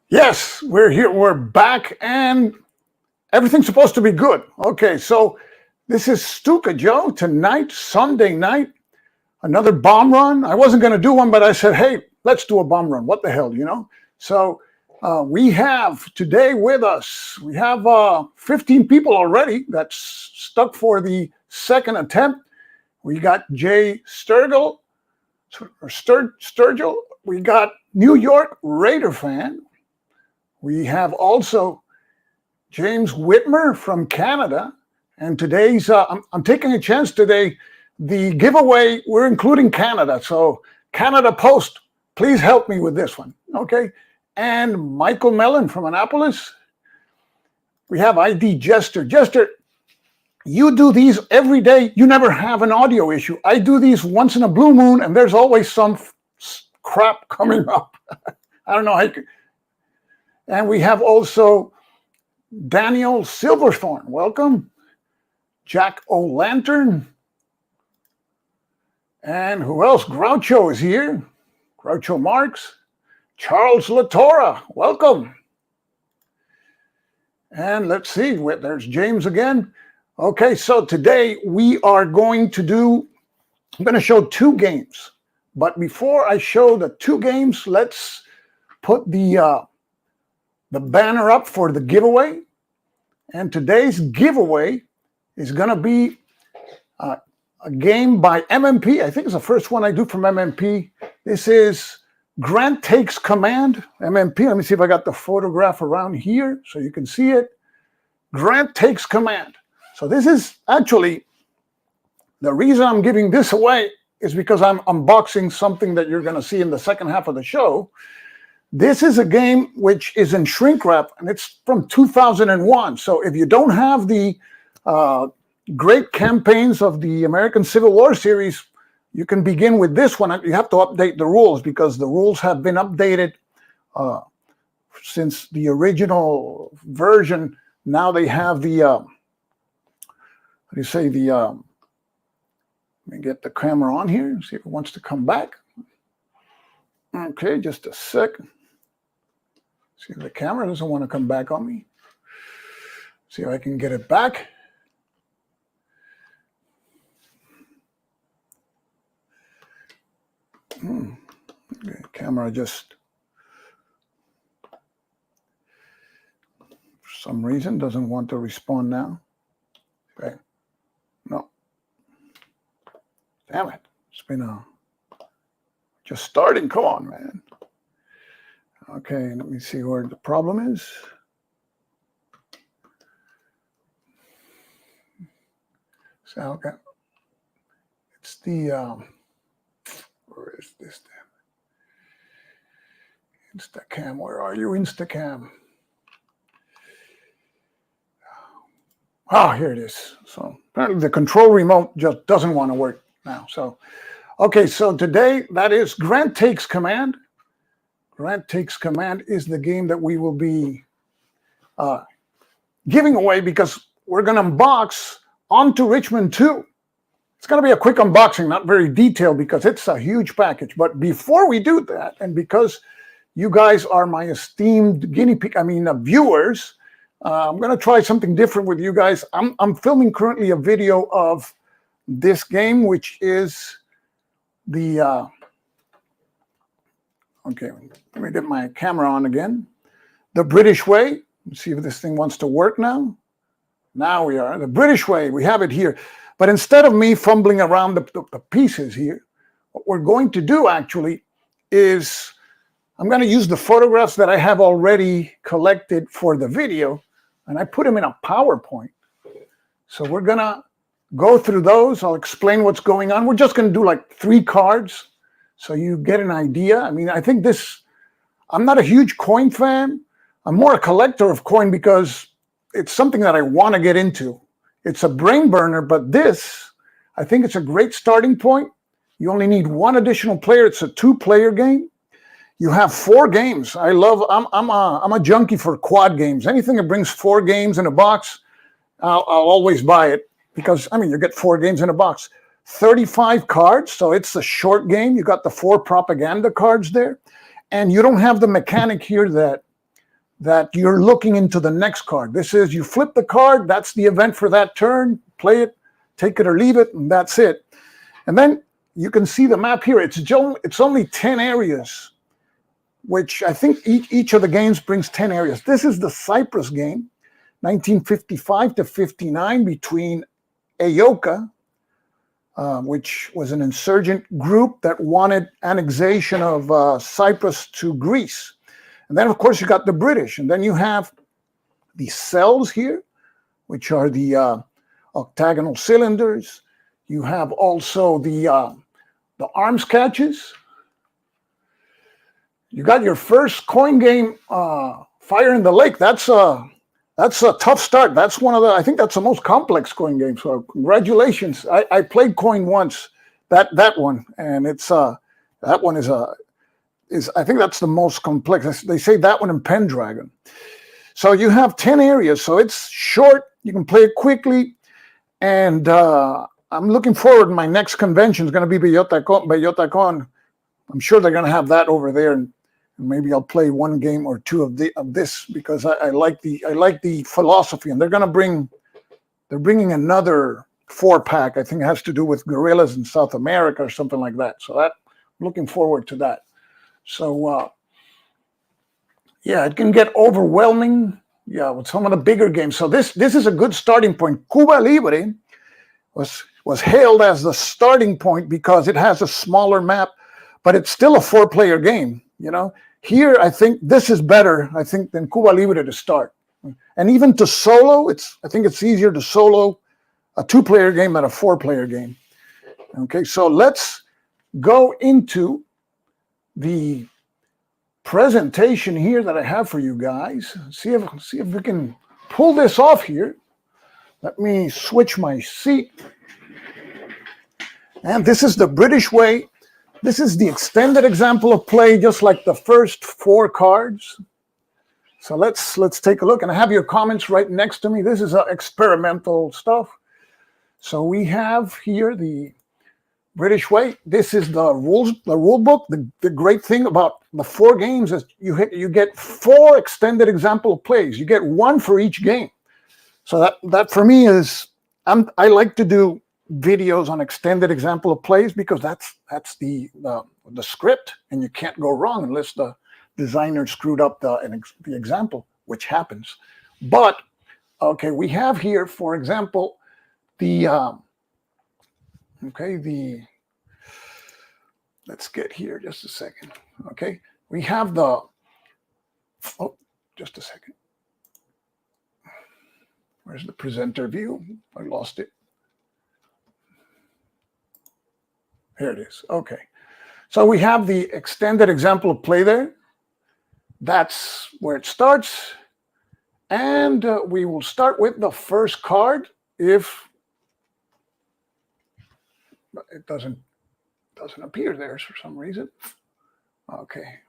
Yes, we're here, we're back, and everything's supposed to be good. Okay, so this is Stuka Joe tonight, Sunday night, another bomb run. I wasn't going to do one, but I said, hey, let's do a bomb run. What the hell, you know? So we have today with us, we have 15 people already that's stuck for the second attempt. We got Jay Sturgill, or Sturgill. We got New York Raider fan. We have also James Whitmer from Canada. And today's, I'm taking a chance today. The giveaway, we're including Canada. So Canada Post, please help me with this one. Okay. And Michael Mellon from Annapolis. We have ID Jester. Jester, you do these every day. You never have an audio issue. I do these once in a blue moon, and there's always some crap coming up. I don't know how you can. And we have also Daniel Silverthorne. Welcome. Jack O'Lantern. And who else? Groucho is here. Groucho Marx. Charles Latora. Welcome. And let's see. There's James again. Okay, so today we are going to do, I'm going to show two games. But before I show the two games, let's put the banner up for the giveaway. And today's giveaway is going to be a game by MMP. I think it's the first one I do from MMP. This is Grant Takes Command, MMP. Let me see if I got the photograph around here so you can see it. Grant Takes Command. So this is actually, the reason I'm giving this away is because I'm unboxing something that you're going to see in the second half of the show. This is a game which is in shrink wrap, and it's from 2001. So if you don't have the great campaigns of the American Civil War series, you can begin with this one. You have to update the rules because the rules have been updated since the original version. Now they have the, how do you say, the, let me get the camera on here, see if it wants to come back. Okay, just a sec. See if the camera doesn't want to come back on me. See if I can get it back. Okay, camera just, for some reason, doesn't want to respond now. Okay, no. Damn it, it's been just starting, come on, man. Okay, let me see where the problem is. So, okay. It's the, where is this damn? Instacam, where are you, Instacam? Oh, here it is. So apparently the control remote just doesn't want to work now. So, okay, so today that is Grant Takes Command. Grant Takes Command is the game that we will be giving away because we're going to unbox Onto Richmond 2. It's going to be a quick unboxing, not very detailed because it's a huge package. But before we do that, and because you guys are my esteemed guinea pig, viewers, I'm going to try something different with you guys. I'm filming currently a video of this game, which is the, okay, let me get my camera on again. the British way. Let's see if this thing wants to work now. Now we are. The British way, we have it here. But instead of me fumbling around the pieces here, what we're going to do actually is I'm going to use the photographs that I have already collected for the video, and I put them in a PowerPoint. So we're going to go through those. I'll explain what's going on. We're just going to do like 3 cards so you get an idea. I mean, I think this, I'm not a huge coin fan. I'm more a collector of coin because it's something that I want to get into. It's a brain burner, but this, I think it's a great starting point. You only need 1 additional player. It's a 2-player game. You have 4 games. I'm a junkie for quad games. Anything that brings 4 games in a box, I'll always buy it because, I mean, you get 4 games in a box. 35 cards, so it's a short game. You got the 4 propaganda cards there, and you don't have the mechanic here that you're looking into the next card. This is, you flip the card, that's the event for that turn, play it, take it or leave it, and that's it. And then you can see the map here. It's only 10 areas, which I think each of the games brings 10 areas. This is the Cyprus game, 1955 to 59, between Aoka, which was an insurgent group that wanted annexation of Cyprus to Greece. And then, of course, you got the British. And then you have the cells here, which are the octagonal cylinders. You have also the arms catches. You got your first coin game, Fire in the Lake. That's a tough start. That's one of the, I think that's the most complex coin game. So congratulations. I played coin once, that one, and it's that one is I think that's the most complex. They say that one in Pendragon. So you have 10 areas. So it's short. You can play it quickly. And I'm looking forward. My next convention is going to be Bellota. I'm sure they're going to have that over there. And maybe I'll play 1 game or 2 of this because I like the philosophy. And they're bringing another 4-pack. I think it has to do with gorillas in South America or something like that. So I'm looking forward to that. So, yeah, it can get overwhelming, with some of the bigger games. So this is a good starting point. Cuba Libre was hailed as the starting point because it has a smaller map, but it's still a 4-player game, you know. Here, I think this is better, than Cuba Libre to start. And even to solo, I think it's easier to solo a 2-player game than a 4-player game. Okay, so let's go into the presentation here that I have for you guys. See if we can pull this off here. Let me switch my seat. And this is the British way. This is the extended example of play, just like the first 4 cards. So let's take a look, and I have your comments right next to me. This is experimental stuff. So we have here the British way. This is the rule book. The great thing about the 4 games is you get 4 extended example of plays. You get 1 for each game. So that for me is, I like to do videos on extended example of plays because that's the script, and you can't go wrong unless the designer screwed up the example, which happens. But okay, we have here, for example, let's get here just a second. Okay, we have just a second. Where's the presenter view? I lost it. Here it is. Okay, so we have the extended example of play there. That's where it starts. And we will start with the first card if it doesn't appear there for some reason. Okay.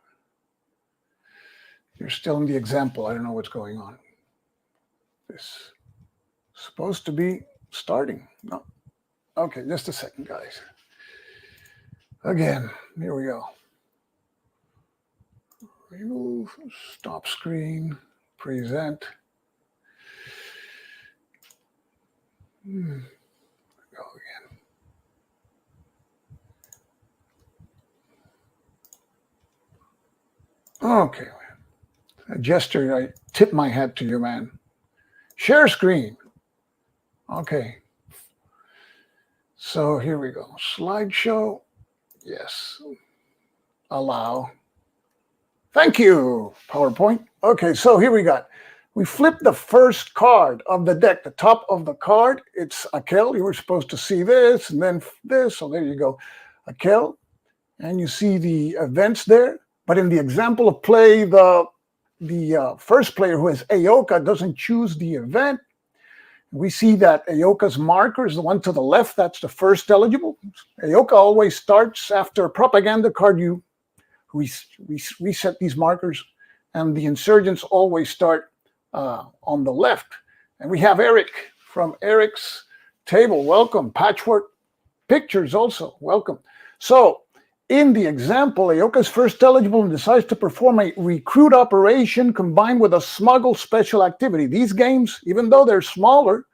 You're still in the example. I don't know what's going on. This is supposed to be starting. No. Okay, just a second, guys. Again, here we go. Remove, stop screen, present. Go again. Okay. a gesture. I tip my hat to you, man. Share screen. Okay. So here we go. Slideshow. Yes. Allow. Thank you, PowerPoint. Okay, so here we got. We flipped the first card of the deck. The top of the card, it's Akel. You were supposed to see this and then this. So there you go. Akel. And you see the events there. But in the example of play, the first player, who is Aoka, doesn't choose the event. We see that Aoka's marker is the one to the left. That's the first eligible. Aoka always starts after a propaganda card. We reset these markers, and the insurgents always start on the left. And we have Eric from Eric's table. Welcome. Patchwork Pictures also. Welcome. So in the example, Aoka is first eligible and decides to perform a recruit operation combined with a smuggle special activity. These games, even though they're smaller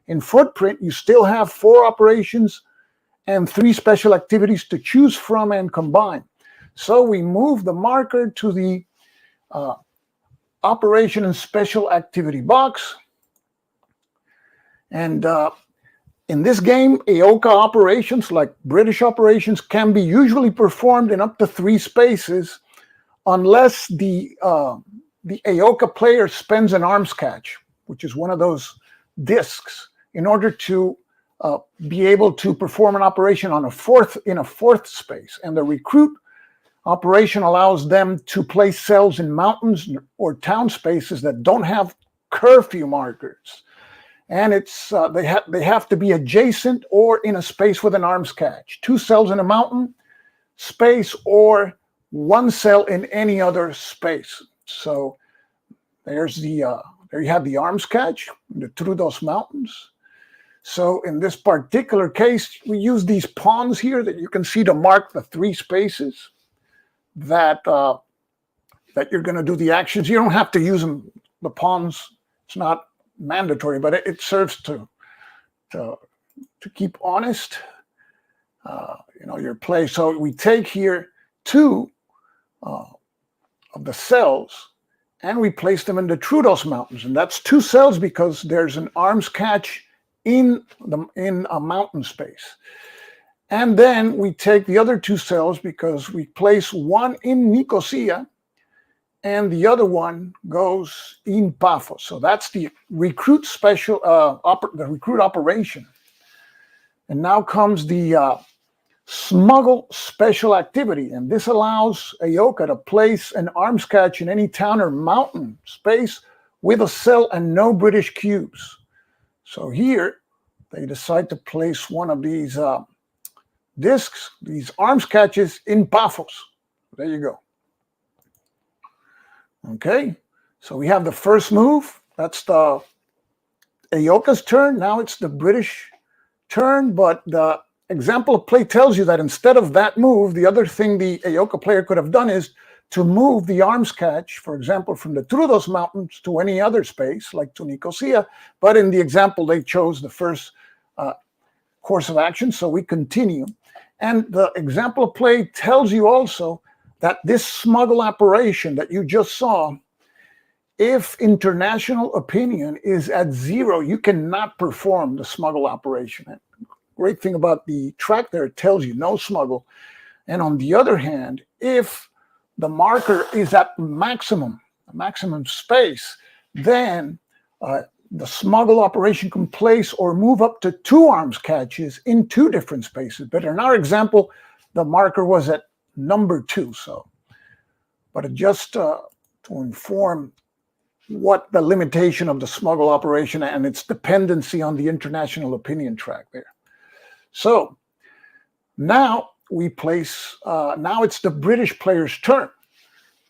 in footprint, you still have 4 operations and 3 special activities to choose from and combine. So we move the marker to the operation and special activity box. And in this game, Aoka operations, like British operations, can be usually performed in up to 3 spaces unless the Aoka player spends an arms catch, which is one of those discs, in order to be able to perform an operation in a fourth space. And the recruit operation allows them to place cells in mountains or town spaces that don't have curfew markers. And it's they have to be adjacent or in a space with an arms catch. 2 cells in a mountain space or 1 cell in any other space. So there's there you have the arms catch through those mountains. So in this particular case, we use these pawns here that you can see to mark the 3 spaces that you're going to do the actions. You don't have to use them, the pawns. It's not mandatory, but it serves to keep honest, your play. So we take here 2 of the cells and we place them in the Trudos Mountains, and that's 2 cells because there's an arms catch in a mountain space. And then we take the other 2 cells because we place 1 in Nicosia and the other one goes in Paphos. So that's the recruit special, the recruit operation. And now comes the smuggle special activity. And this allows Aoka to place an arms catch in any town or mountain space with a cell and no British cubes. So here they decide to place one of these discs, these arms catches in Paphos. There you go. Okay, so we have the first move. That's the Aoka's turn. Now it's the British turn, but the example of play tells you that instead of that move, the other thing the Aoka player could have done is to move the arms catch, for example, from the Trudos Mountains to any other space, like to Nicosia. But in the example, they chose the first course of action, so we continue. And the example of play tells you also that this smuggle operation that you just saw, if international opinion is at 0, you cannot perform the smuggle operation. And great thing about the track there, it tells you no smuggle. And on the other hand, if the marker is at maximum space, then the smuggle operation can place or move up to 2 arms catches in 2 different spaces. But in our example, the marker was at number 2. So, but just to inform what the limitation of the smuggle operation and its dependency on the international opinion track there. So now we place, now it's the British player's turn.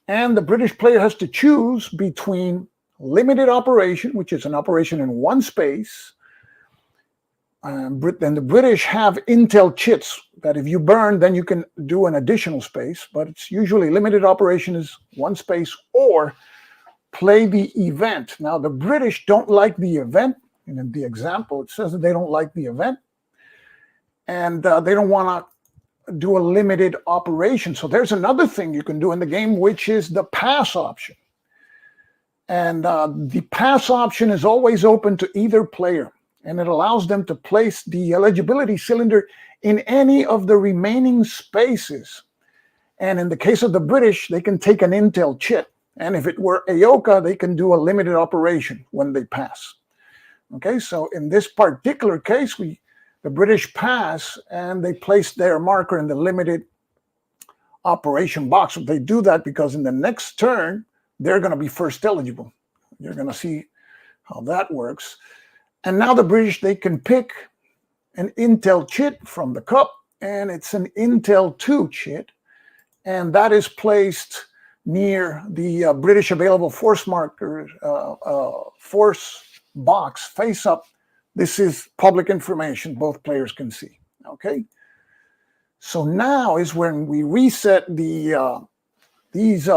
And the British player has to choose between limited operation, which is an operation in 1 space. And the British have intel chits that if you burn, then you can do an additional space, but it's usually limited operation is 1 space, or play the event. Now, the British don't like the event. And in the example, it says that they don't like the event. And they don't want to do a limited operation. So there's another thing you can do in the game, which is the pass option. And the pass option is always open to either player, and it allows them to place the eligibility cylinder in any of the remaining spaces. And in the case of the British, they can take an intel chit. And if it were AOCA, they can do a limited operation when they pass. Okay, so in this particular case, the British pass and they place their marker in the limited operation box. They do that because in the next turn, they're going to be first eligible. You're going to see how that works. And now the British, they can pick an intel chit from the cup, and it's an intel 2 chit. And that is placed near the British available force marker, force box, face up. This is public information, both players can see, okay? So now is when we reset these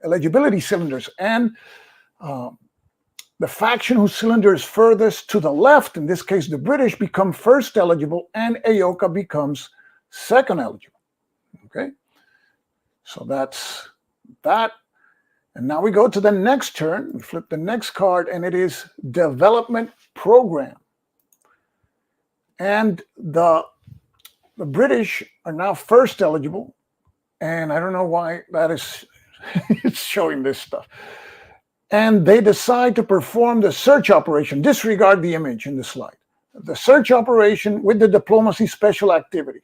eligibility cylinders, and the faction whose cylinder is furthest to the left, in this case the British, become first eligible, and AOCA becomes second eligible, okay? So that's that. And now we go to the next turn, we flip the next card, and it is development program. And the British are now first eligible, and I don't know why that is it's showing this stuff. And they decide to perform the search operation. Disregard the image in the slide. The search operation with the diplomacy special activity.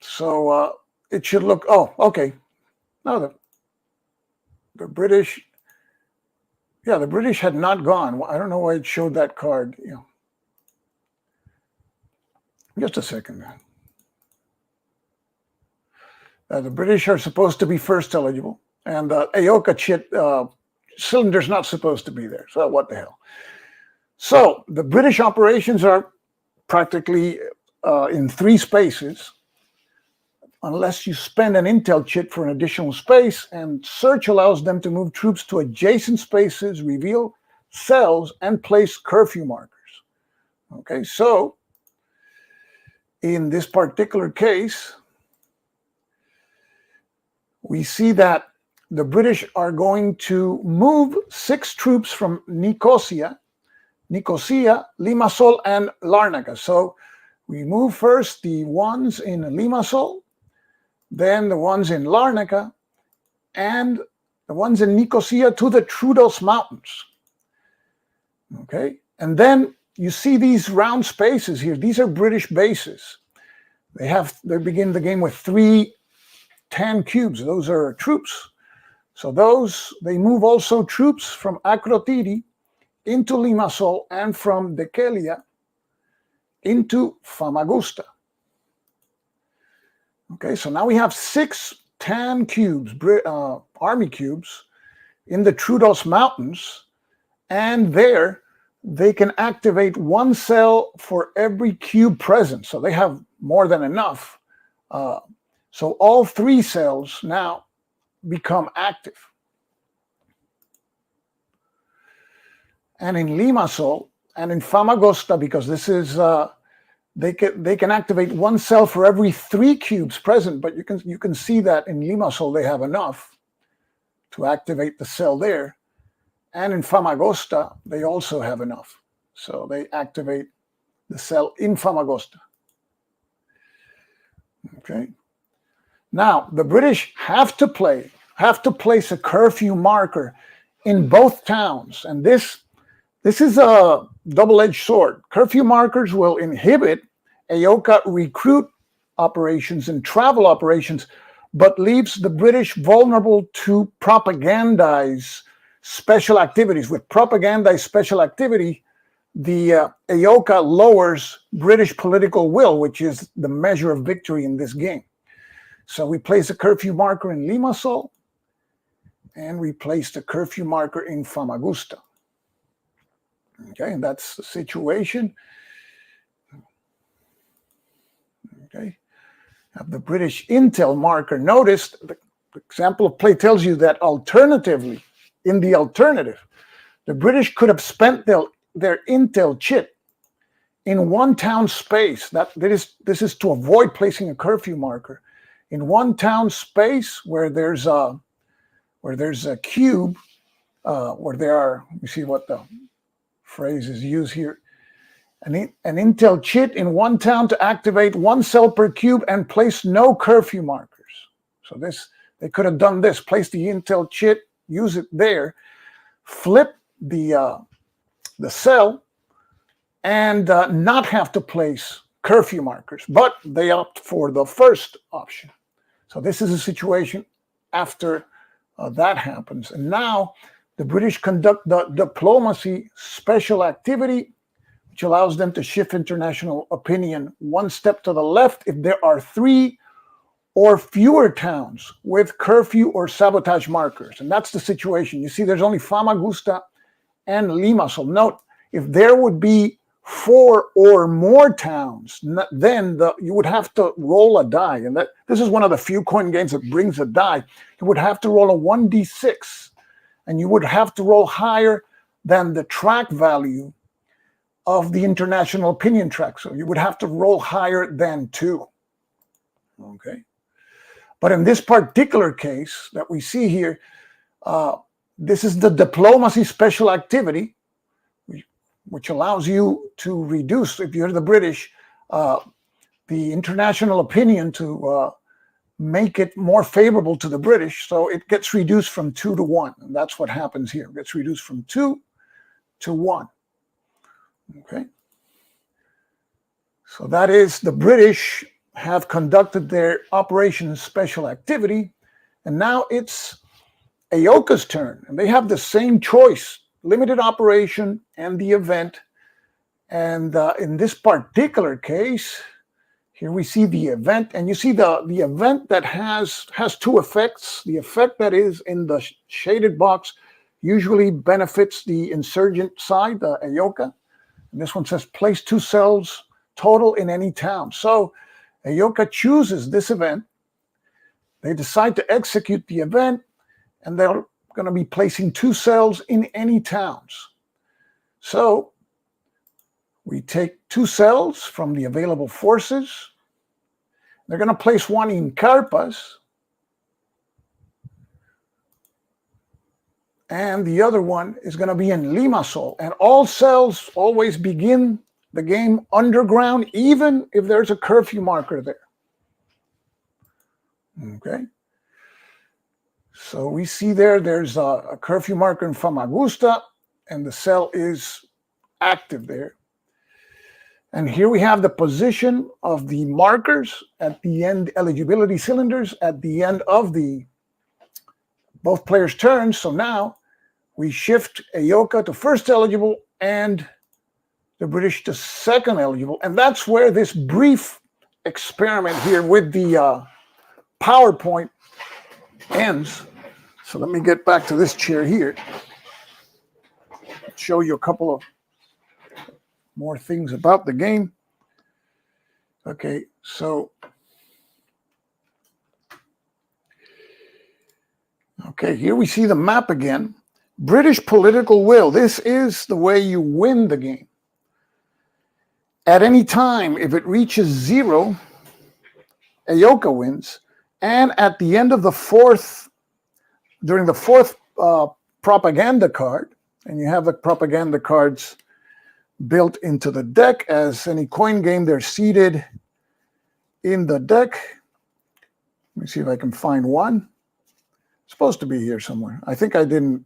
So it should look, oh, okay. No, the British, yeah, the British had not gone. I don't know why it showed that card. You know. Just a second. The British are supposed to be first eligible, and AOCA chit cylinder's not supposed to be there. So what the hell? So the British operations are practically in 3 spaces, unless you spend an intel chit for an additional space, and search allows them to move troops to adjacent spaces, reveal cells, and place curfew markers. Okay, so in this particular case, we see that the British are going to move 6 troops from Nicosia, Limassol, and Larnaca. So we move first the ones in Limassol, then the ones in Larnaca, and the ones in Nicosia to the Troodos Mountains. Okay, and then you see these round spaces here. These are British bases. They begin the game with 3 10 cubes. Those are troops. So they move also troops from Akrotiri into Limassol and from Dekelia into Famagusta. Okay, so now we have 6 10 cubes, army cubes, in the Troodos Mountains, and there they can activate 1 cell for every cube present. So they have more than enough. So all 3 cells now become active. And in Limassol and in Famagusta, because this is they can activate 1 cell for every 3 cubes present, but you can see that in Limassol they have enough to activate the cell there. And in Famagusta, they also have enough. So they activate the cell in Famagusta. Okay. Now, the British have to place a curfew marker in both towns. And this is a double-edged sword. Curfew markers will inhibit AOCA recruit operations and travel operations, but leaves the British vulnerable to propagandize special activities. With propagandized special activity, the AOCA lowers British political will, which is the measure of victory in this game. So we place a curfew marker in Limassol, and we placed a curfew marker in Famagusta. Okay, and that's the situation. Okay, have the British intel marker. Notice the example of play tells you that alternatively, in the alternative, the British could have spent their intel chit in 1 town space. This is to avoid placing a curfew marker in 1 town space where there's where there's a cube, where there are, you see what the phrase is used here, an intel chit in one town to activate 1 cell per cube and place no curfew markers. So this, they could have done this, place the intel chit, use it there, flip the cell, and not have to place curfew markers, but they opt for the first option. So this is a situation after that happens. And now the British conduct the diplomacy special activity, which allows them to shift international opinion 1 step to the left if there are 3 or fewer towns with curfew or sabotage markers. And that's the situation. You see, there's only Famagusta and Limassol. Note, if there would be 4 or more towns, then you would have to roll a die. And this is one of the few coin games that brings a die. You would have to roll a 1d6, and you would have to roll higher than the track value of the international opinion track. So you would have to roll higher than 2. Okay. But in this particular case that we see here, this is the diplomacy special activity, which allows you to reduce, if you're the British, the international opinion to make it more favorable to the British. So it gets reduced from 2 to 1. And that's what happens here. It gets reduced from 2 to 1. Okay. So that is, the British have conducted their Operation Special Activity, and now it's Aoka's turn. And they have the same choice, limited operation and the event. And in this particular case, here we see the event, and you see the event that has 2 effects. The effect that is in the shaded box usually benefits the insurgent side, the Aoka. And this one says place 2 cells total in any town. So Aoka chooses this event. They decide to execute the event, and they're going to be placing 2 cells in any towns. So we take 2 cells from the available forces. They're going to place 1 in Carpas, and the other one is going to be in Limassol. And all cells always begin the game underground, even if there's a curfew marker there. Okay. So we see there's a curfew marker in Famagusta, and the cell is active there. And here we have the position of the markers at the end, eligibility cylinders at the end of both players' turns. So now we shift Aoka to first eligible and the British to second eligible. And that's where this brief experiment here with the PowerPoint ends. So let me get back to this chair here. Show you a couple of more things about the game. Okay, so here we see the map again. British political will. This is the way you win the game. At any time, if it reaches 0, Aoka wins. And at the end of the 4th, during the 4th propaganda card, and you have the propaganda cards built into the deck. As any coin game, they're seated in the deck. Let me see if I can find one. It's supposed to be here somewhere. I think I didn't.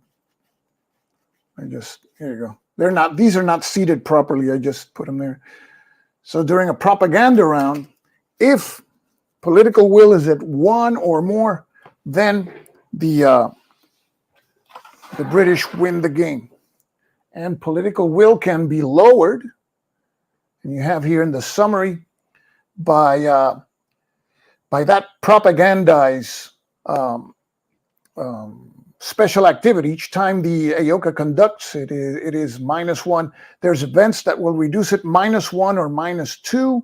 Here you go. They're not, these are not seated properly. I just put them there. So during a propaganda round, if political will is at 1 or more, then the British win the game. And political will can be lowered, and you have here in the summary, by that propagandize special activity. Each time the Aoka conducts it is -1. There's events that will reduce it -1 or -2.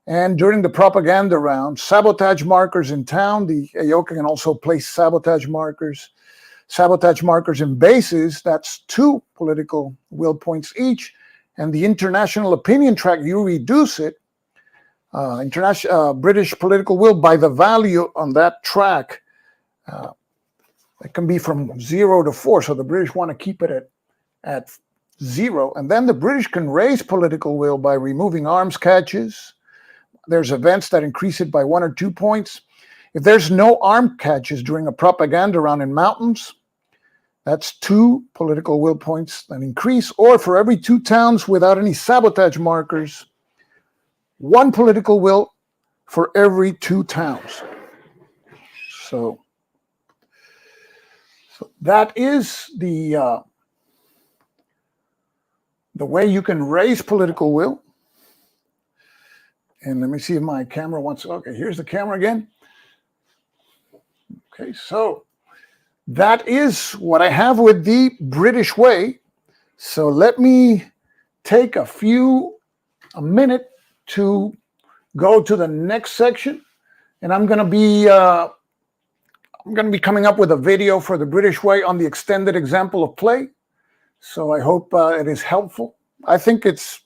And during the propaganda round, sabotage markers in town, the Aoka can also place sabotage markers. Sabotage markers in bases, that's 2 political will points each. And the international opinion track, you reduce it, British political will, by the value on that track. It can be from 0 to 4, so the British want to keep it at 0. And then the British can raise political will by removing arms catches. There's events that increase it by 1 or 2 points. If there's no arm catches during a propaganda round in mountains, that's 2 political will points that increase. Or for every 2 towns without any sabotage markers, 1 political will for every 2 towns. So that is the way you can raise political will. And let me see if my camera wants. Okay, here's the camera again. Okay, so that is what I have with the British way. So let me take a minute to go to the next section, and I'm going to be coming up with a video for the British way on the extended example of play. So I hope it is helpful. I think this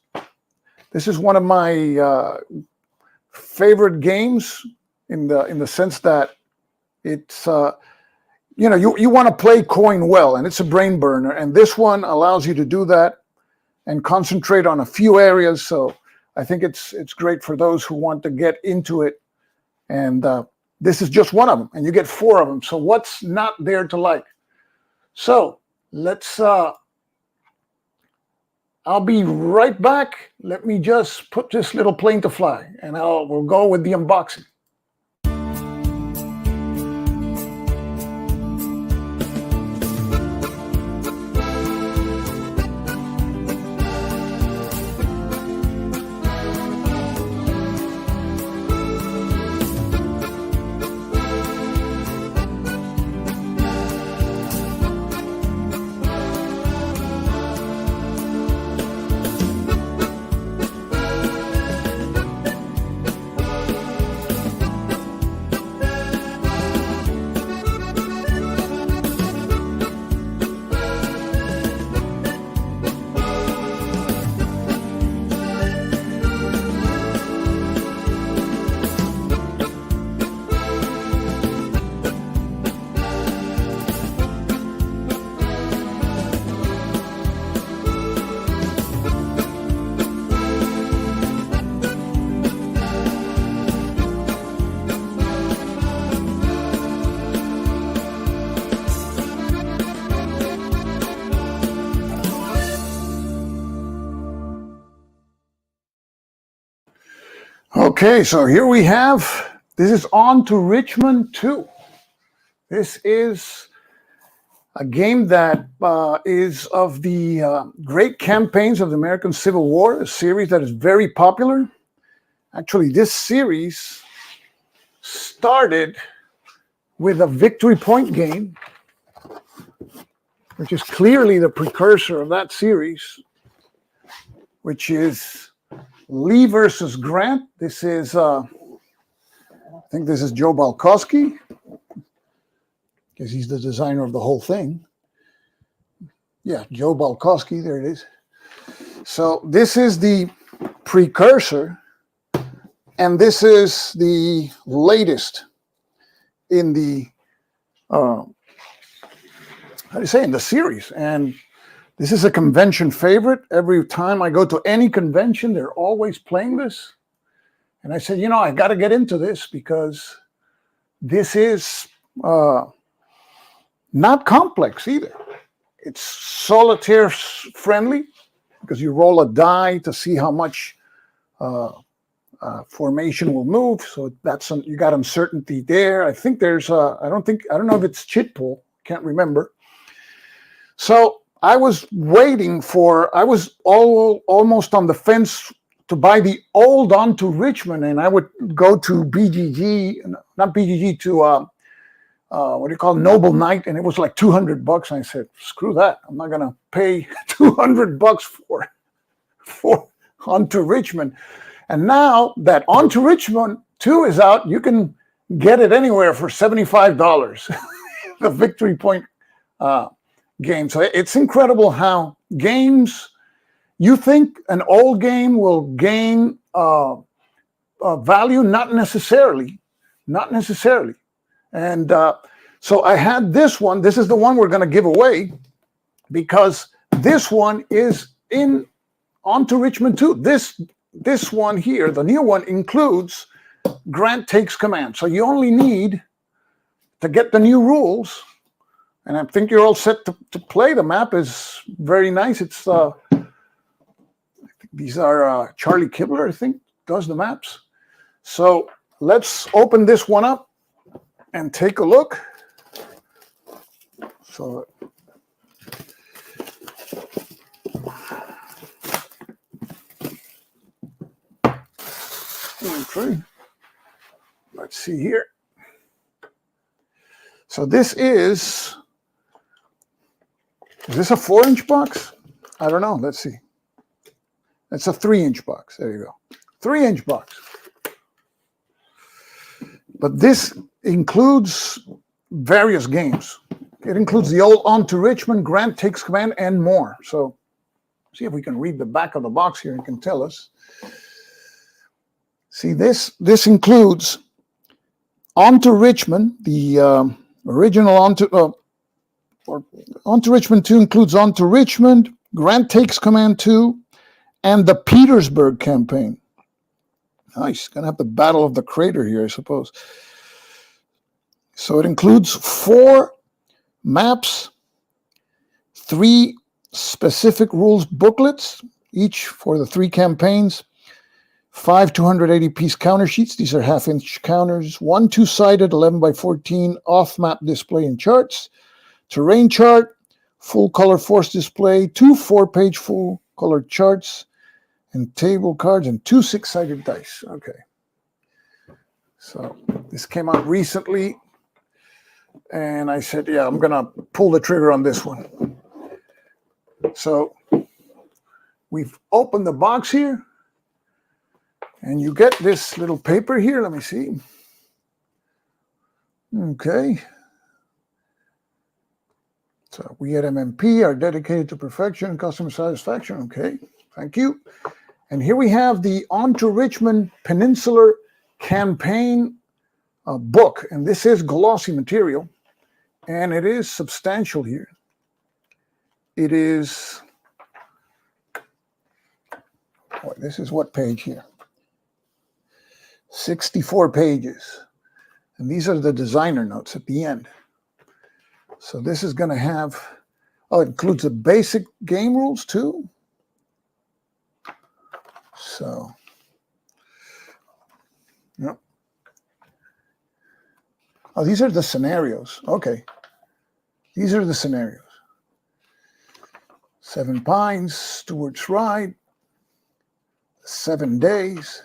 is one of my favorite games in the sense that it's you want to play coin well, and it's a brain burner, and this one allows you to do that and concentrate on a few areas. So I think it's great for those who want to get into it, and this is just one of them, and you get 4 of them. So what's not there to like? So let's I'll be right back. Let me just put this little plane to fly, and we'll go with the unboxing. Okay, so here we have, this is On to Richmond 2. This is a game that is of the great campaigns of the American Civil War, a series that is very popular. Actually, this series started with a Victory Point game, which is clearly the precursor of that series, which is Lee versus Grant. This is, I think this is Joe Balkowski, because he's the designer of the whole thing. Yeah, Joe Balkowski, there it is. So this is the precursor, and this is the latest in the, how do you say, in the series. And this is a convention favorite. Every time I go to any convention, they're always playing this. And I said, I got to get into this because this is not complex either. It's solitaire friendly because you roll a die to see how much formation will move. So that's you got uncertainty there. I think there's I don't know if it's chit pull. Can't remember. So I was waiting I was almost on the fence to buy the old On to Richmond, and I would go to BGG, not BGG, to what do you call Noble Knight, and it was like $200. And I said, screw that. I'm not going to pay $200 for On to Richmond. And now that On to Richmond 2 is out, you can get it anywhere for $75. The Victory Point game. So it's incredible how games, you think an old game will gain value, not necessarily. And So I had this one. This is the one we're going to give away because this one is in onto Richmond 2. This one here, the new one, includes Grant Takes Command. So you only need to get the new rules, and I think you're all set to play. The map is very nice. It's I think these are Charlie Kibler, I think, does the maps. So let's open this one up and take a look. So okay, let's see here. So this is this a 4-inch box? I don't know. Let's see. It's a 3-inch box. There you go. 3-inch box. But this includes various games. It includes the old On to Richmond, Grant Takes Command, and more. So see if we can read the back of the box here and can tell us. See, this includes On to Richmond, the original On to Richmond 2 includes On to Richmond, Grant Takes Command 2, and the Petersburg campaign. Nice. Gonna have the Battle of the Crater here, I suppose. So it includes 4 maps, 3 specific rules booklets, each for the 3 campaigns, 5 280-piece counter sheets. These are half-inch counters, 1 2-sided 11x14 off-map display and charts, terrain chart, full-color force display, 2 4-page full-color charts, and table cards, and 2 6-sided dice. Okay. So this came out recently, and I said, yeah, I'm going to pull the trigger on this one. So we've opened the box here, and you get this little paper here. Let me see. Okay. So we at MMP are dedicated to perfection and customer satisfaction. Okay, thank you. And here we have the On to Richmond Peninsular Campaign book. And this is glossy material, and it is substantial here. It is, this is what page here? 64 pages. And these are the designer notes at the end. So this is going to have, it includes the basic game rules too. So, yep. Oh, these are the scenarios. Okay. These are the scenarios. 7 Pines, Stuart's Ride, 7 Days.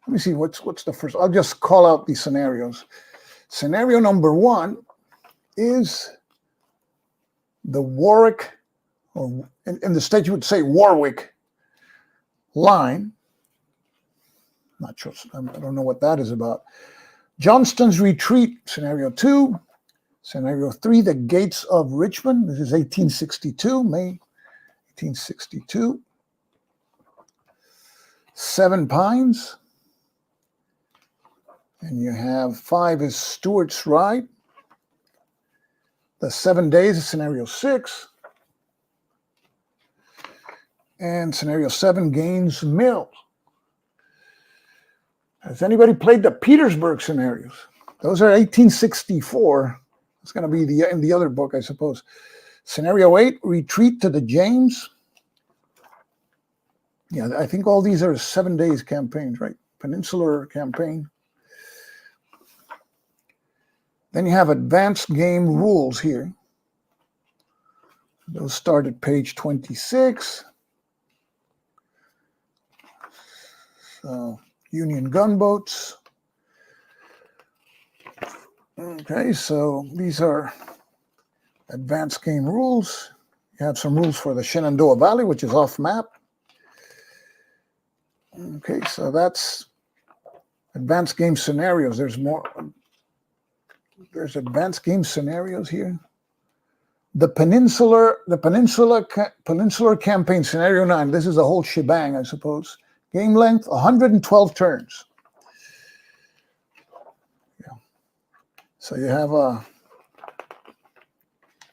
Let me see, what's the first? I'll just call out these scenarios. Scenario number 1 is the Warwick, or in the state you would say Warwick line. Not sure, I don't know what that is about. Johnston's Retreat, scenario 2. Scenario 3, the Gates of Richmond. This is 1862, May 1862. 7 Pines. And you have 5 is Stuart's Ride. The 7 Days is scenario 6. And scenario 7, Gaines Mills. Has anybody played the Petersburg scenarios? Those are 1864. It's going to be in the other book, I suppose. Scenario 8, Retreat to the James. Yeah, I think all these are 7 days campaigns, right? Peninsular campaign. Then you have advanced game rules here. Those start at page 26. So, Union gunboats. Okay, so these are advanced game rules. You have some rules for the Shenandoah Valley, which is off map. Okay, so that's advanced game scenarios. There's more. There's advanced game scenarios here. The Peninsular Campaign, Scenario 9. This is a whole shebang, I suppose. Game length, 112 turns. Yeah. So you have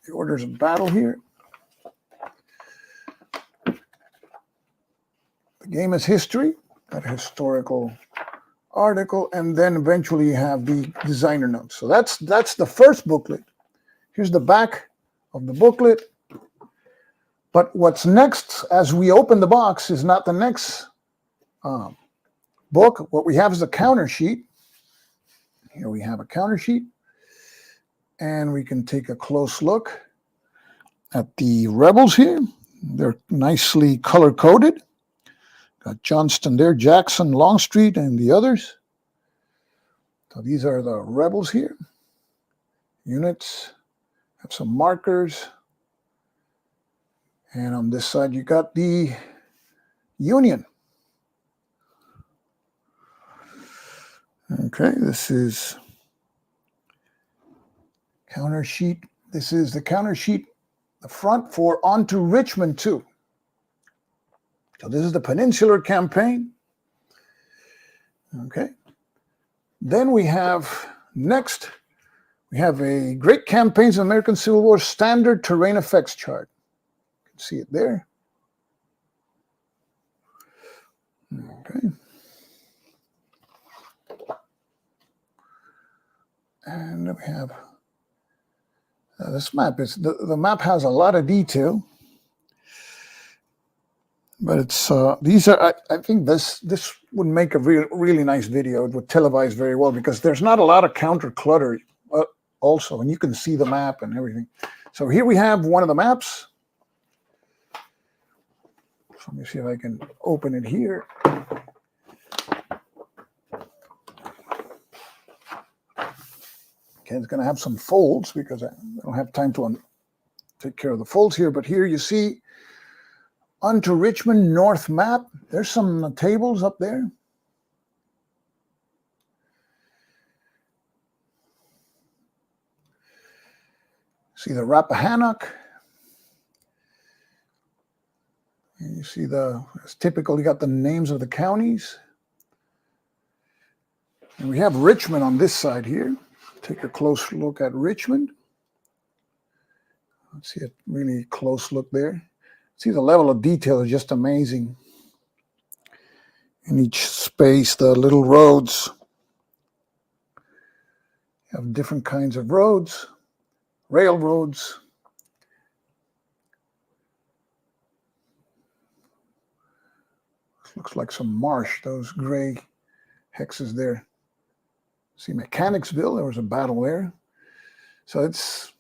the orders of battle here. The game is history, got a historical article, and then eventually you have the designer notes. So that's the first booklet. Here's the back of the booklet. But what's next, as we open the box, is not the next book. What we have is a counter sheet. Here we have a counter sheet, and we can take a close look at the rebels here. They're nicely color-coded. Got Johnston there, Jackson, Longstreet, and the others. So these are the rebels here. Units, have some markers. And on this side, you got the Union. Okay, this is counter sheet. This is the counter sheet, the front for On to Richmond too. So this is the Peninsular Campaign. Okay. Then we have, next, we have a Great Campaigns of American Civil War Standard Terrain Effects chart. You can see it there. Okay. And then we have this map. The map has a lot of detail. But it's these are. I think this would make a really nice video. It would televise very well because there's not a lot of counter clutter also, and you can see the map and everything. So here we have one of the maps. So let me see if I can open it here. Okay, it's going to have some folds because I don't have time to take care of the folds here. But here you see. Onto Richmond North map. There's some tables up there. See the Rappahannock. And you see as typical, you got the names of the counties. And we have Richmond on this side here. Take a close look at Richmond. Let's see a really close look there. See, the level of detail is just amazing. In each space, the little roads. You have different kinds of roads, railroads. Looks like some marsh, those gray hexes there. See Mechanicsville, there was a battle there. So it's,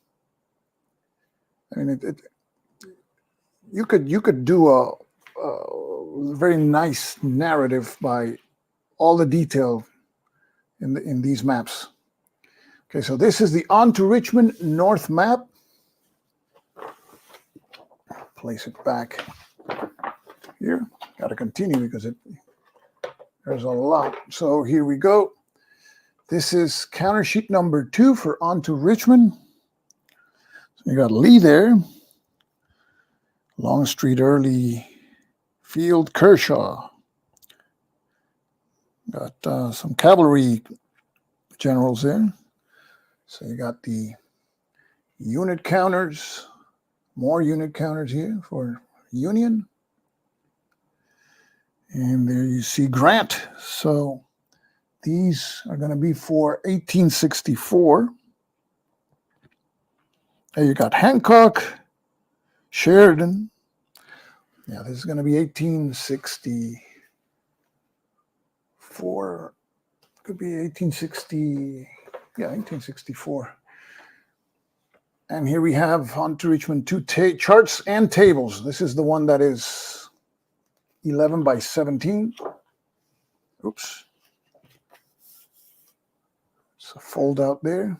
I mean, you could do a very nice narrative by all the detail in these maps. Okay, so this is the On to Richmond North map. Place it back here. Got to continue because there's a lot. So here we go. This is counter sheet number 2 for On to Richmond. So you got Lee there. Longstreet, Early, Field, Kershaw. Got some cavalry generals there. So you got the unit counters, more unit counters here for Union. And there you see Grant. So these are going to be for 1864. There you got Hancock, Sheridan. Yeah, this is going to be 1864. Could be 1860. Yeah, 1864. And here we have On to Richmond 2 charts and tables. This is the one that is 11 by 17. Oops. It's a fold out there.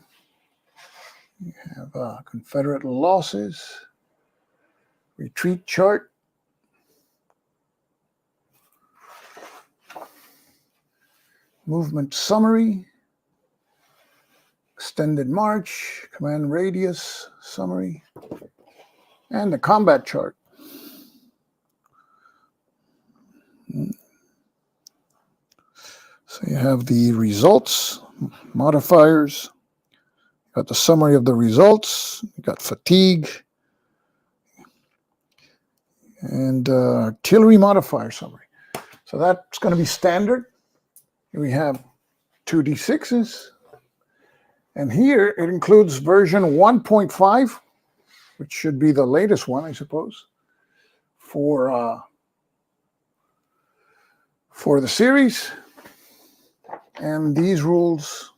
You have Confederate losses, retreat chart, movement summary, extended march, command radius summary, and the combat chart. So you have the results, modifiers, Got the summary of the results. You got fatigue. And artillery modifier summary. So that's going to be standard. Here we have 2d6s. And here it includes version 1.5, which should be the latest one, I suppose, for the series. And these rules,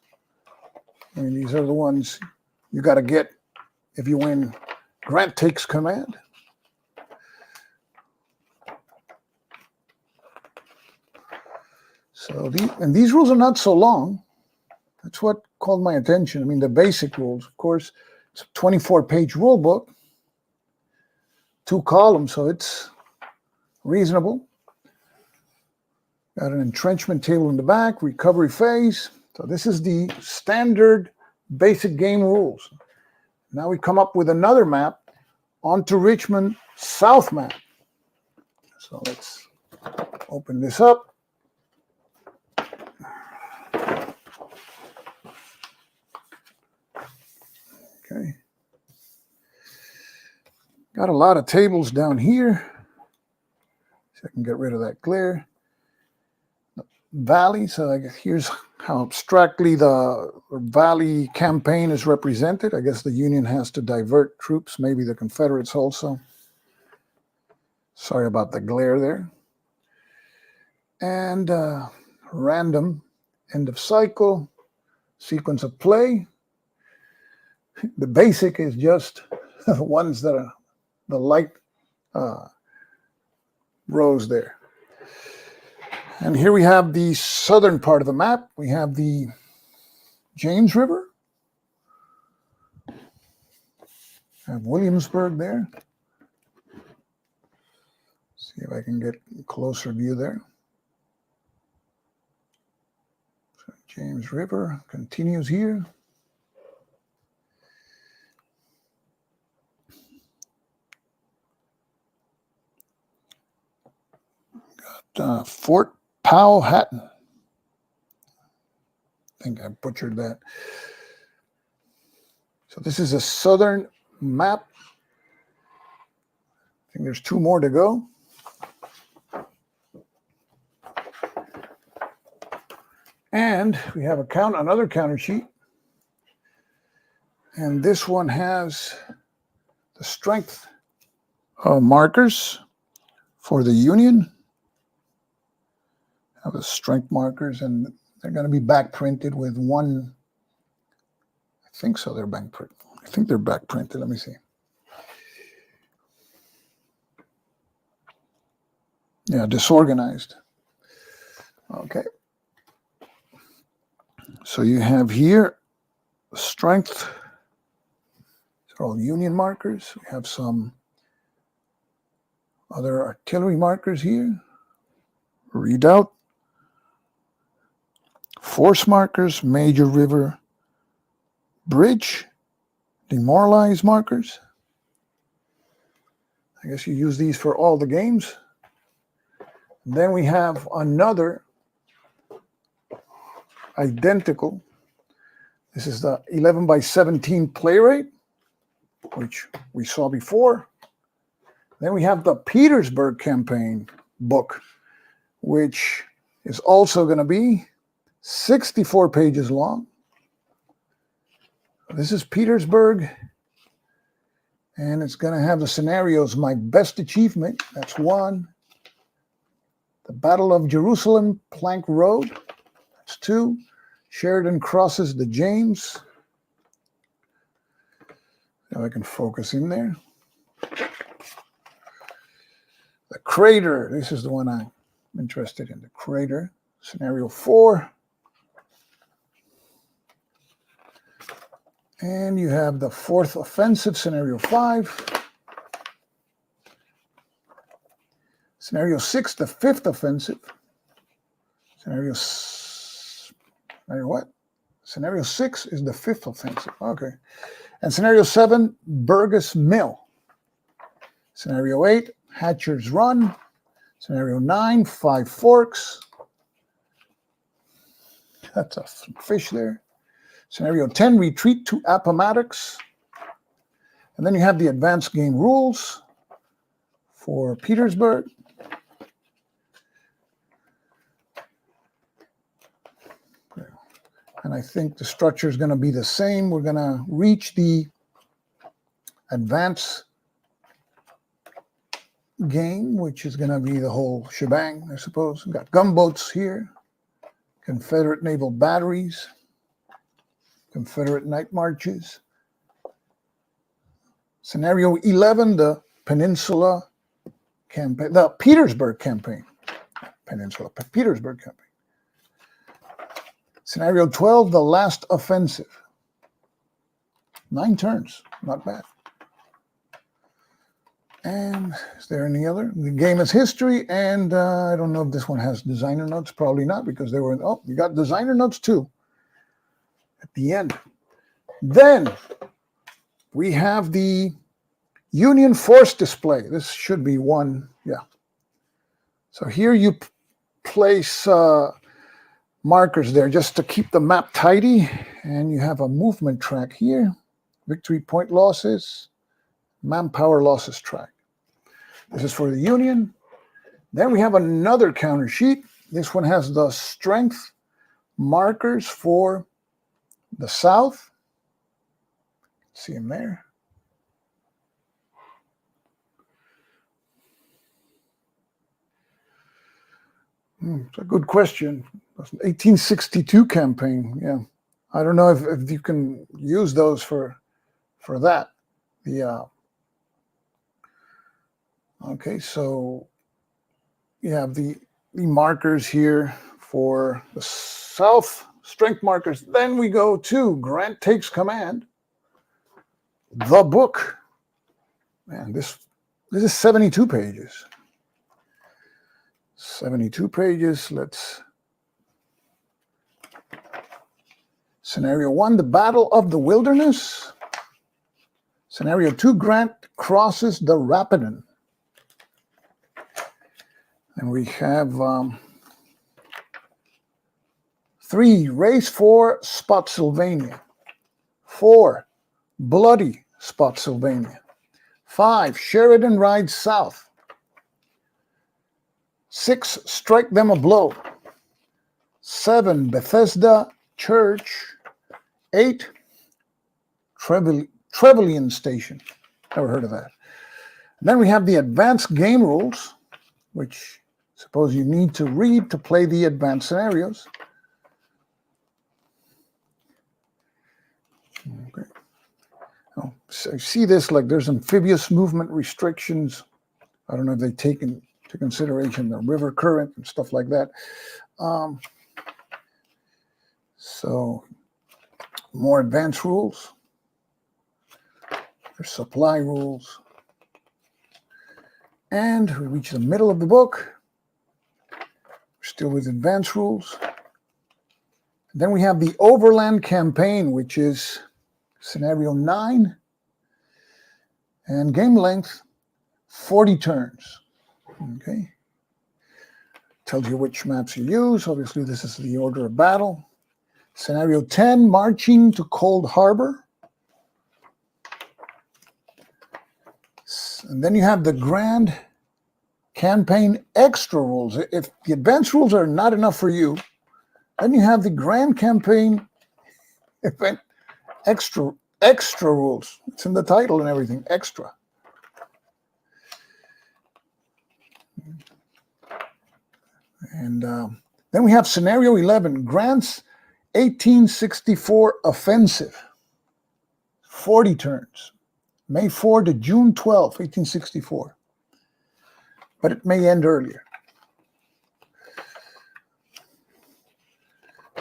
I mean, these are the ones you got to get if you win Grant Takes Command. So these rules are not so long. That's what called my attention. I mean, the basic rules, of course, it's a 24-page rule book, 2 columns, so it's reasonable. Got an entrenchment table in the back, recovery phase. So this is the standard basic game rules. Now we come up with another map onto Richmond South map. So let's open this up. Okay. Got a lot of tables down here. So I can get rid of that glare. Valley, so I guess here's how abstractly the Valley campaign is represented. I guess the Union has to divert troops, maybe the Confederates also. Sorry about the glare there. And random end of cycle, sequence of play. The basic is just the ones that are the light rows there. And here we have the southern part of the map. We have the James River. I have Williamsburg there. See if I can get a closer view there. So James River continues here. Got Fort Powhatan. I think I butchered that. So this is a southern map. I think there's 2 more to go. And we have another counter sheet. And this one has the strength markers for the Union. Have the strength markers, and they're going to be back printed with one. I think so. They're back printed. I think they're back printed. Let me see. Yeah, disorganized. Okay. So you have here strength. These are all Union markers. We have some other artillery markers here. Redoubt. Force markers, Major River Bridge, demoralized markers. I guess you use these for all the games. And then we have another identical. This is the 11 by 17 play rate, which we saw before. Then we have the Petersburg campaign book, which is also going to be 64 pages long. This is Petersburg, and it's going to have the scenarios. My best achievement, that's 1. The Battle of Jerusalem, Plank Road, that's 2. Sheridan crosses the James. Now I can focus in there. The Crater, this is the one I'm interested in, the Crater, scenario 4. And you have the 4th offensive, scenario 5. Scenario 6, the 5th offensive. Scenario what? Scenario 6 is the 5th offensive. Okay. And scenario 7, Burgess Mill. Scenario 8, Hatcher's Run. Scenario 9, 5 Forks. That's a fish there. Scenario 10, retreat to Appomattox. And then you have the advanced game rules for Petersburg. And I think the structure is going to be the same. We're going to reach the advance game, which is going to be the whole shebang, I suppose. We've got gunboats here, Confederate naval batteries, Confederate night marches. Scenario 11, the Peninsula campaign, the Petersburg campaign. Petersburg campaign. Scenario 12, the last offensive. 9 turns, not bad. And is there any other? The game is history, and I don't know if this one has designer notes. Probably not, because they were, oh, you got designer notes too at the end. Then we have the Union Force display. This should be one, yeah. So here you place markers there just to keep the map tidy, and you have a movement track here, victory point losses, manpower losses track. This is for the Union. Then we have another counter sheet. This one has the strength markers for the South. See them there. It's a good question. 1862 campaign, yeah. I don't know if you can use those for that. Okay, so you have the markers here for the South, strength markers. Then we go to Grant Takes Command, the book. Man, this is 72 pages. 72 pages. Let's. Scenario 1, the Battle of the Wilderness. Scenario 2, Grant crosses the Rapidan. And we have 3, Race for Spotsylvania. 4, Bloody Spotsylvania. 5, Sheridan rides south. 6, Strike them a blow. 7, Bethesda Church. 8, Trevelyan Station. Never heard of that. And then we have the advanced game rules, which suppose you need to read to play the advanced scenarios. Okay. Oh, so I see this like there's amphibious movement restrictions. I don't know if they take into consideration the river current and stuff like that. So more advanced rules. There's supply rules. And we reach the middle of the book. We're still with advanced rules. And then we have the Overland Campaign, which is scenario 9. And game length, 40 turns. Okay. Tells you which maps you use. Obviously, this is the order of battle. Scenario 10, marching to Cold Harbor. And then you have the Grand Campaign extra rules. If the advanced rules are not enough for you, then you have the Grand Campaign event extra rules. It's in the title and everything, extra. And then we have scenario 11, Grant's 1864 offensive, 40 turns, May 4 to June 12, 1864. But it may end earlier.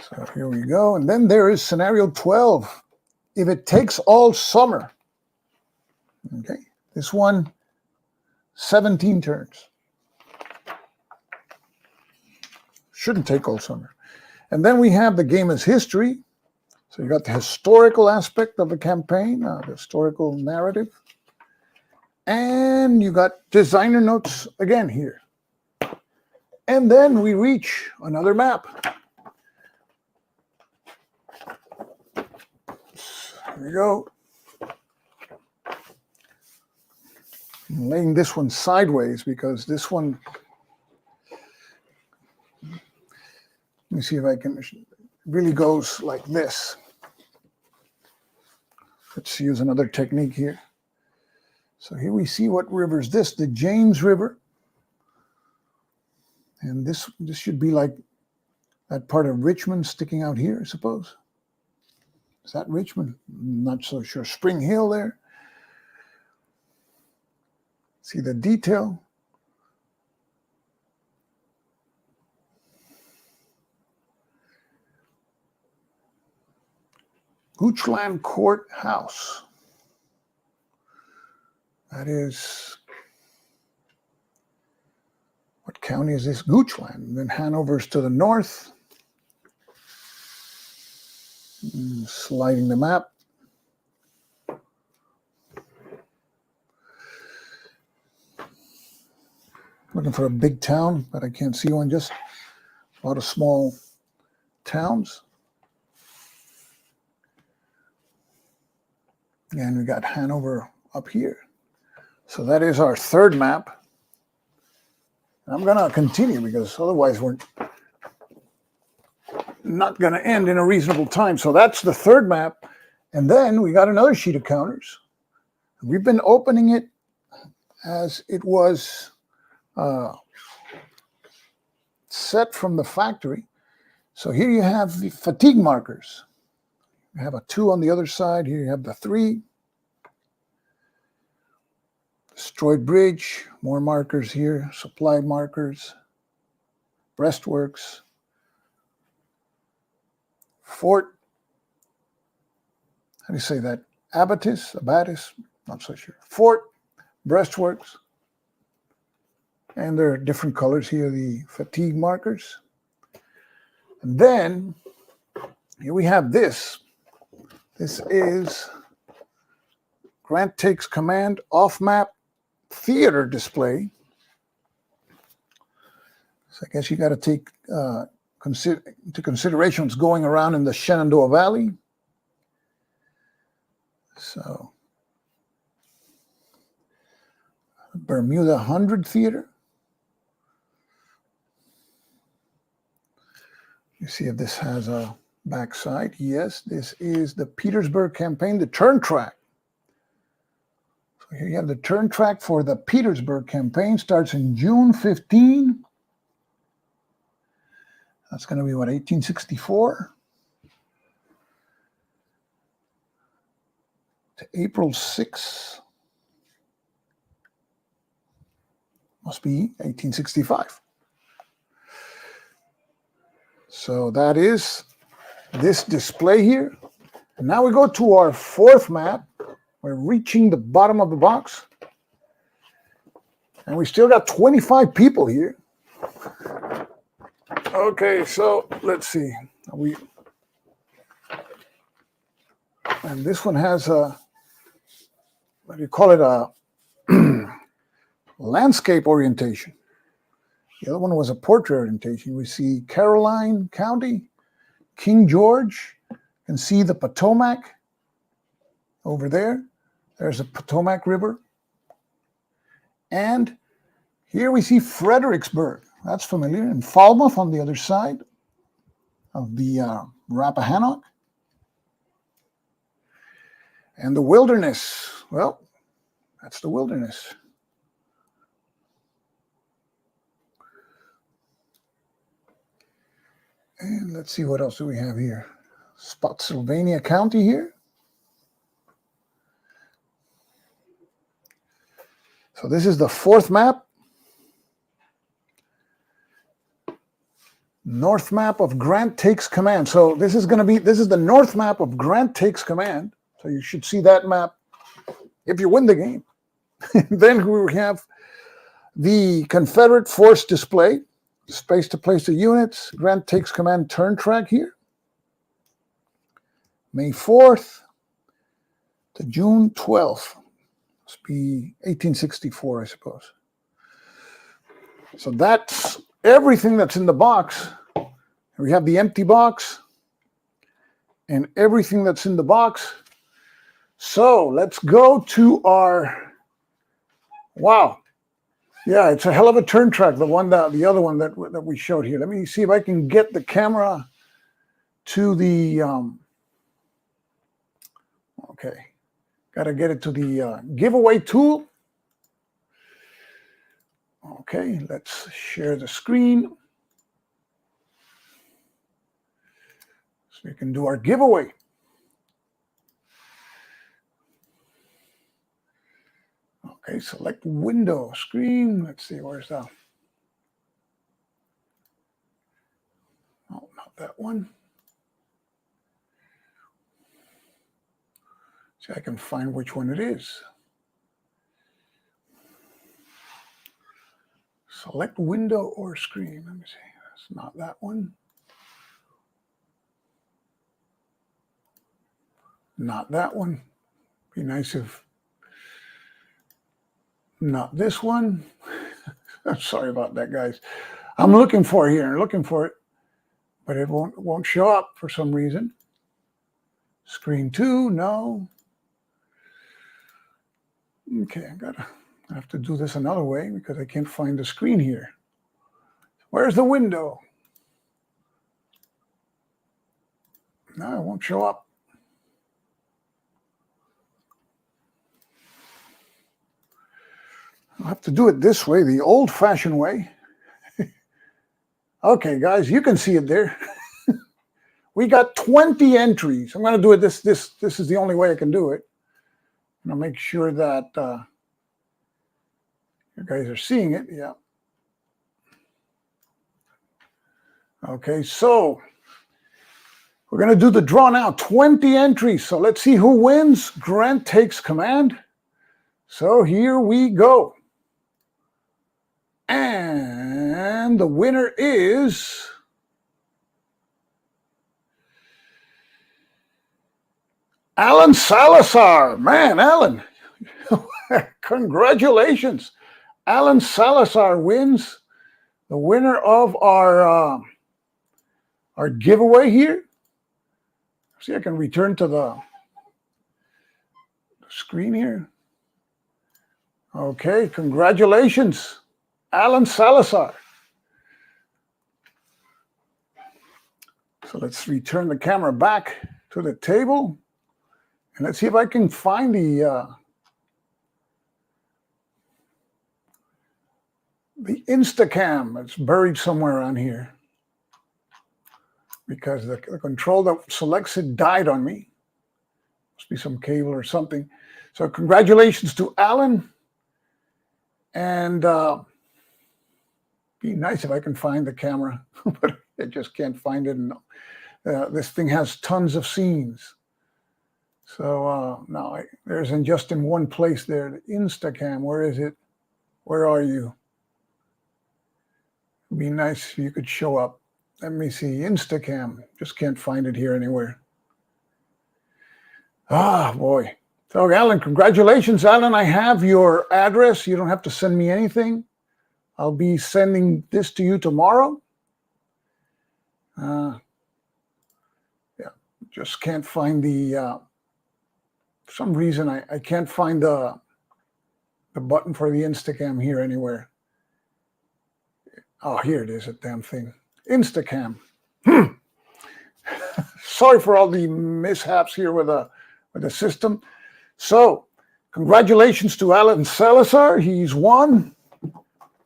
So here we go. And then there is scenario 12, if it takes all summer. Okay, this one, 17 turns. Shouldn't take all summer. And then we have the game as history. So you got the historical aspect of the campaign, the historical narrative. And you got designer notes again here. And then we reach another map. There you go. I'm laying this one sideways because this one, let me see if I can, really goes like this. Let's use another technique here. So here we see what river is this, the James River. And this should be like that part of Richmond sticking out here, I suppose. Is that Richmond? I'm not so sure. Spring Hill there. See the detail? Goochland Courthouse. That is, what county is this? Goochland. And then Hanover's to the north. Sliding the map. Looking for a big town, but I can't see one. Just a lot of small towns. And we got Hanover up here. So that is our third map. I'm going to continue because otherwise we're not going to end in a reasonable time. So that's the third map. And then we got another sheet of counters. We've been opening it as it was set from the factory. So here you have the fatigue markers. You have a 2 on the other side. Here you have the 3. Destroyed bridge, more markers here, supply markers, breastworks, fort, how do you say that? Abatis, not so sure. Fort, breastworks, and there are different colors here, the fatigue markers. And then here we have this. This is Grant Takes Command off-map theater display. So I guess you got to take into consideration what's going around in the Shenandoah Valley. So Bermuda 100 Theater. You see if this has a backside. Yes, this is the Petersburg campaign, the turn track. So here you have the turn track for the Petersburg campaign. Starts in June 15. That's going to be what, 1864? To April 6. Must be 1865. So that is this display here. And now we go to our fourth map. We're reaching the bottom of the box. And we still got 25 people here. Okay, so let's see. And this one has a, what do you call it, a landscape orientation. The other one was a portrait orientation. We see Caroline County, King George. You can see the Potomac over there. There's the Potomac River. And here we see Fredericksburg. That's familiar. And Falmouth on the other side of the Rappahannock. And the wilderness. Well, that's the wilderness. And let's see, what else do we have here? Spotsylvania County here. So this is the fourth map. North map of Grant Takes Command. So this is the north map of Grant Takes Command. So you should see that map if you win the game. Then we have the Confederate force display. Space to place the units. Grant Takes Command turn track here. May 4th to June 12th. Must be 1864, I suppose. So that's everything that's in the box. We have the empty box. And everything that's in the box So let's go to our, wow. Yeah, it's a hell of a turn track, the other one that we showed here. Let me see if I can get the camera to the, okay. Got to get it to the giveaway tool. Okay, let's share the screen. So we can do our giveaway. Okay, select window, screen. Let's see, where's that? Oh, not that one. See, I can find which one it is. Select window or screen. Let me see. That's not that one. Not that one. Be nice if not this one. I'm sorry about that, guys. I'm looking for it here, looking for it, but it won't show up for some reason. Screen 2, no. Okay, I have to do this another way because I can't find the screen here. Where's the window? No, it won't show up. I'll have to do it this way, the old-fashioned way. Okay, guys, you can see it there. We got 20 entries. I'm going to do it this is the only way I can do it. And I'll make sure that you guys are seeing it. Yeah. Okay, so we're going to do the draw now. 20 entries. So let's see who wins. Grant takes command. So here we go. And the winner is Alan Salazar. Man, Alan, congratulations. Alan Salazar wins, the winner of our giveaway here. See, I can return to the screen here. Okay, congratulations, Alan Salazar. So let's return the camera back to the table. And let's see if I can find the Instacam. It's buried somewhere on here because the control that selects it died on me. Must be some cable or something. So congratulations to Alan. And be nice if I can find the camera, but I just can't find it. And this thing has tons of scenes. So no, there's just in one place there. The Instacam, where is it? Where are you? It'd be nice if you could show up. Let me see, Instacam. Just can't find it here anywhere. Ah, boy. So Alan, congratulations, Alan. I have your address. You don't have to send me anything. I'll be sending this to you tomorrow. Yeah, just can't find the... for some reason, I can't find the button for the Instacam here anywhere. Oh, here it is, a damn thing. Instacam. Sorry for all the mishaps here with the system. So, congratulations to Alan Salazar. He's won.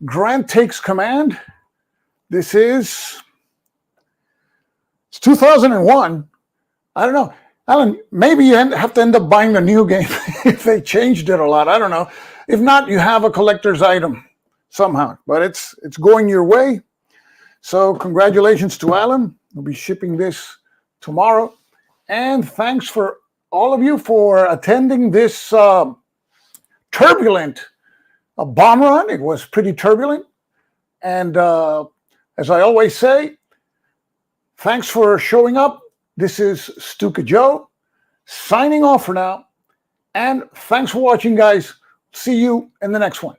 Grant takes command. This is... It's 2001. I don't know. Alan, maybe you have to end up buying the new game if they changed it a lot. I don't know. If not, you have a collector's item somehow. But it's going your way. So congratulations to Alan. We'll be shipping this tomorrow. And thanks for all of you for attending this turbulent bomb run. It was pretty turbulent. And as I always say, thanks for showing up. This is Stuka Joe signing off for now. And thanks for watching, guys. See you in the next one.